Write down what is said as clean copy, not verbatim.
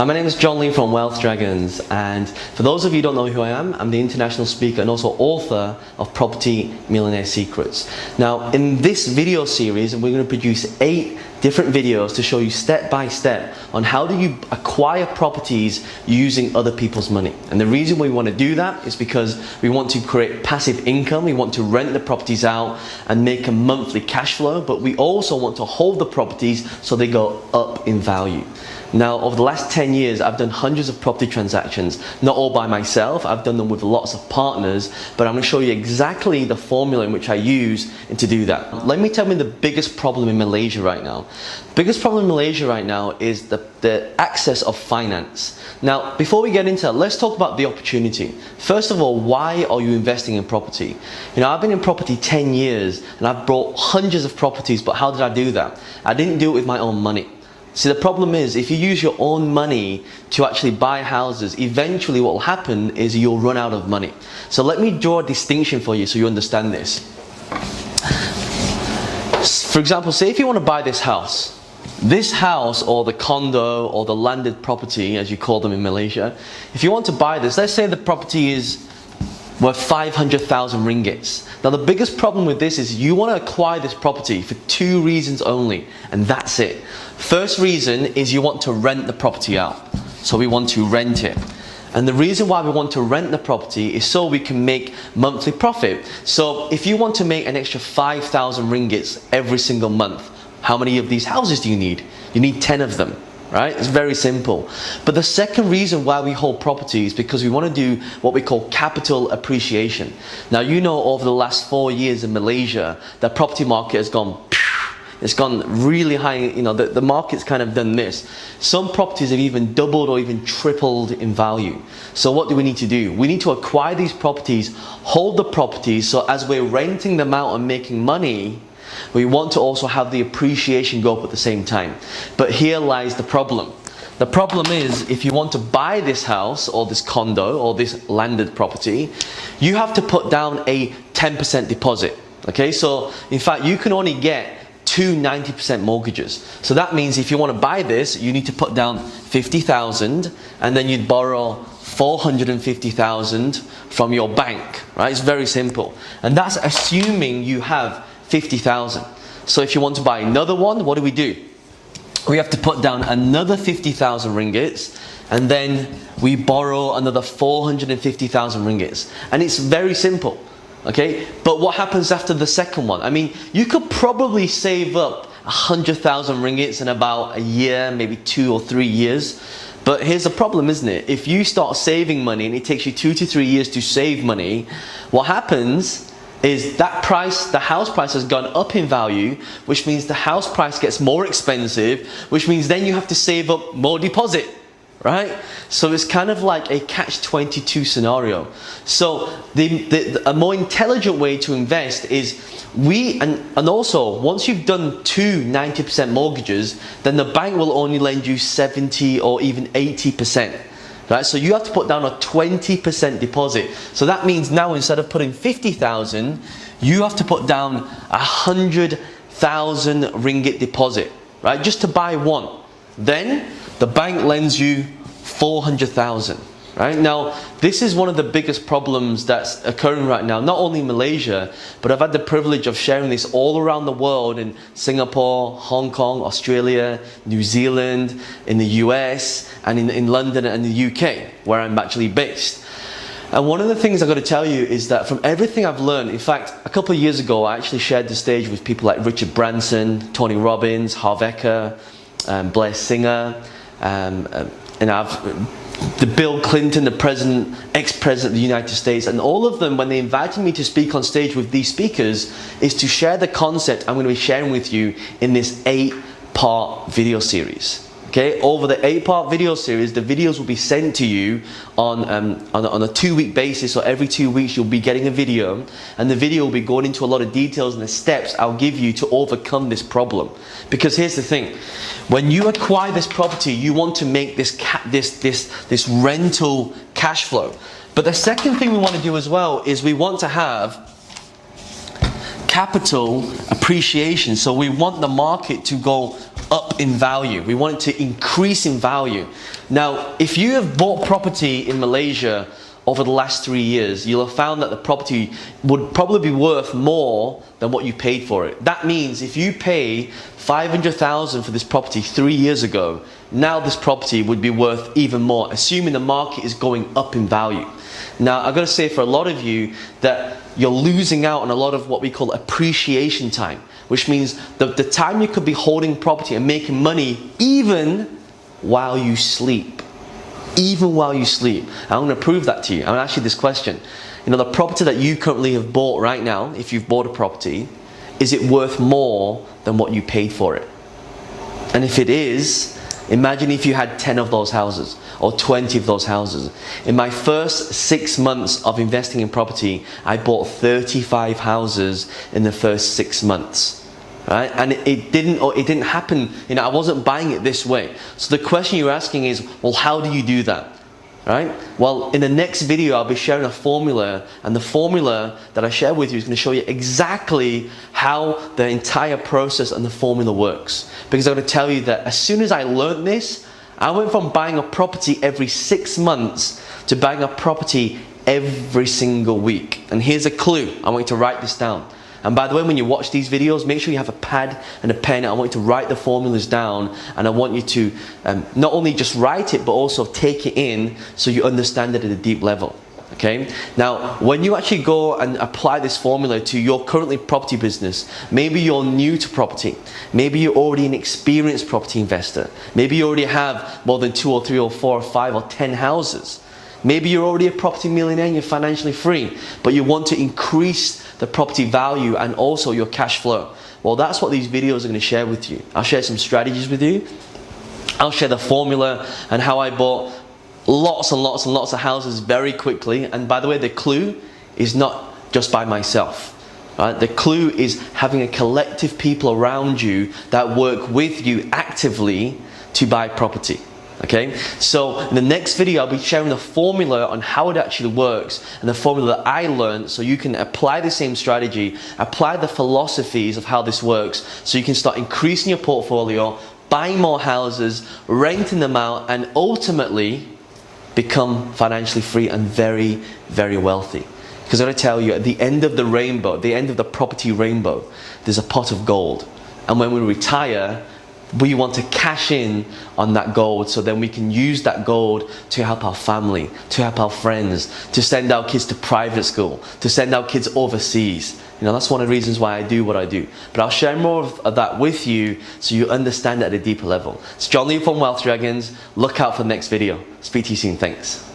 Hi, my name is John Lee from Wealth Dragons, and for those of you who don't know who I am, I'm the international speaker and also author of Property Millionaire Secrets. Now, in this video series, we're going to produce 8 different videos to show you step by step on how do you acquire properties using other people's money. And the reason we want to do that is because we want to create passive income, we want to rent the properties out and make a monthly cash flow, but we also want to hold the properties so they go up in value. Now, over the last 10 years, I've done hundreds of property transactions, not all by myself. I've done them with lots of partners, but I'm going to show you exactly the formula in which I use to do that. Let me tell you the biggest problem in Malaysia right now. Biggest problem in Malaysia right now is the access of finance. Now, before we get into that, let's talk about the opportunity. First of all, why are you investing in property? You know, I've been in property 10 years and I've bought hundreds of properties, but how did I do that? I didn't do it with my own money. See, the problem is if you use your own money to actually buy houses, eventually what will happen is you'll run out of money. So let me draw a distinction for you so you understand this. For example, say if you want to buy this house or the condo or the landed property, as you call them in Malaysia, if you want to buy this, let's say the property is worth 500,000 ringgits. Now, the biggest problem with this is you want to acquire this property for 2 reasons only, and that's it. First reason is you want to rent the property out. So we want to rent it. And the reason why we want to rent the property is so we can make monthly profit. So if you want to make an extra 5,000 ringgits every single month, how many of these houses do you need? You need 10 of them. Right? It's very simple. But the second reason why we hold property is because we want to do what we call capital appreciation. Now, you know, over the last 4 years in Malaysia, the property market has gone, it's gone really high. You know, the market's kind of done this. Some properties have even doubled or even tripled in value. So what do we need to do? We need to acquire these properties, hold the properties, so as we're renting them out and making money, we want to also have the appreciation go up at the same time. But here lies the problem. The problem is if you want to buy this house or this condo or this landed property, you have to put down a 10% deposit. Okay, so in fact you can only get 2 90% mortgages. So that means if you want to buy this, you need to put down 50,000 and then you'd borrow 450,000 from your bank, right? It's very simple. And that's assuming you have 50,000. So if you want to buy another one, what do? We have to put down another 50,000 ringgits and then we borrow another 450,000 ringgits. And it's very simple, okay? But what happens after the second one? I mean, you could probably save up 100,000 ringgits in about a year, maybe 2 or 3 years. But here's the problem, isn't it? If you start saving money and it takes you 2 to 3 years to save money, what happens is that price, the house price has gone up in value, which means the house price gets more expensive, which means then you have to save up more deposit, right? So it's kind of like a catch-22 scenario. So a more intelligent way to invest is and also once you've done 2 90% mortgages, then the bank will only lend you 70 or even 80%. Right, so you have to put down a 20% deposit. So that means now instead of putting 50,000, you have to put down 100,000 ringgit deposit, right? Just to buy one. Then the bank lends you 400,000. Right? Now, this is one of the biggest problems that's occurring right now, not only in Malaysia, but I've had the privilege of sharing this all around the world in Singapore, Hong Kong, Australia, New Zealand, in the US, and in London and the UK, where I'm actually based. And one of the things I've got to tell you is that from everything I've learned, in fact, a couple of years ago, I actually shared the stage with people like Richard Branson, Tony Robbins, Harv Eker, Blair Singer, the Bill Clinton, the ex-president of the United States, and all of them, when they invited me to speak on stage with these speakers, is to share the concept I'm going to be sharing with you in this 8-part video series. Okay, over the 8-part video series, the videos will be sent to you on a 2-week basis. So every 2 weeks you'll be getting a video, and the video will be going into a lot of details and the steps I'll give you to overcome this problem. Because here's the thing, when you acquire this property, you want to make this rental cash flow. But the second thing we want to do as well is we want to have capital appreciation. So we want the market to go up in value. We want it to increase in value. Now, if you have bought property in Malaysia over the last 3 years, you'll have found that the property would probably be worth more than what you paid for it. That means if you pay 500,000 for this property 3 years ago, now this property would be worth even more, assuming the market is going up in value. Now, I've got to say for a lot of you that you're losing out on a lot of what we call appreciation time, which means the time you could be holding property and making money even while you sleep. Even while you sleep. I'm going to prove that to you. I'm going to ask you this question. You know, the property that you currently have bought right now, if you've bought a property, is it worth more than what you paid for it? And if it is, imagine if you had 10 of those houses or 20 of those houses. In my first 6 months of investing in property, I bought 35 houses in the first 6 months. Right? And it didn't happen, you know, I wasn't buying it this way. So the question you're asking is, well, how do you do that? Right? Well, in the next video, I'll be sharing a formula, and the formula that I share with you is going to show you exactly how the entire process and the formula works. Because I'm going to tell you that as soon as I learned this, I went from buying a property every 6 months to buying a property every single week. And here's a clue. I want you to write this down. And by the way, when you watch these videos, make sure you have a pad and a pen. I want you to write the formulas down, and I want you to not only just write it, but also take it in so you understand it at a deep level. Okay? Now, when you actually go and apply this formula to your currently property business, maybe you're new to property, maybe you're already an experienced property investor, maybe you already have more than 2 or 3 or 4 or 5 or 10 houses. Maybe you're already a property millionaire and you're financially free, but you want to increase the property value and also your cash flow. Well, that's what these videos are going to share with you. I'll share some strategies with you. I'll share the formula and how I bought lots and lots and lots of houses very quickly. And by the way, the clue is not just by myself. Right? The clue is having a collective people around you that work with you actively to buy property. Okay, so in the next video I'll be sharing the formula on how it actually works and the formula that I learned, so you can apply the same strategy, apply the philosophies of how this works, so you can start increasing your portfolio, buying more houses, renting them out, and ultimately become financially free and very, very wealthy. Because I'm going to tell you, at the end of the rainbow, the end of the property rainbow, there's a pot of gold. And when we retire, we want to cash in on that gold, so then we can use that gold to help our family, to help our friends, to send our kids to private school, to send our kids overseas. You know, that's one of the reasons why I do what I do. But I'll share more of that with you so you understand it at a deeper level. It's John Lee from Wealth Dragons. Look out for the next video. Speak to you soon. Thanks.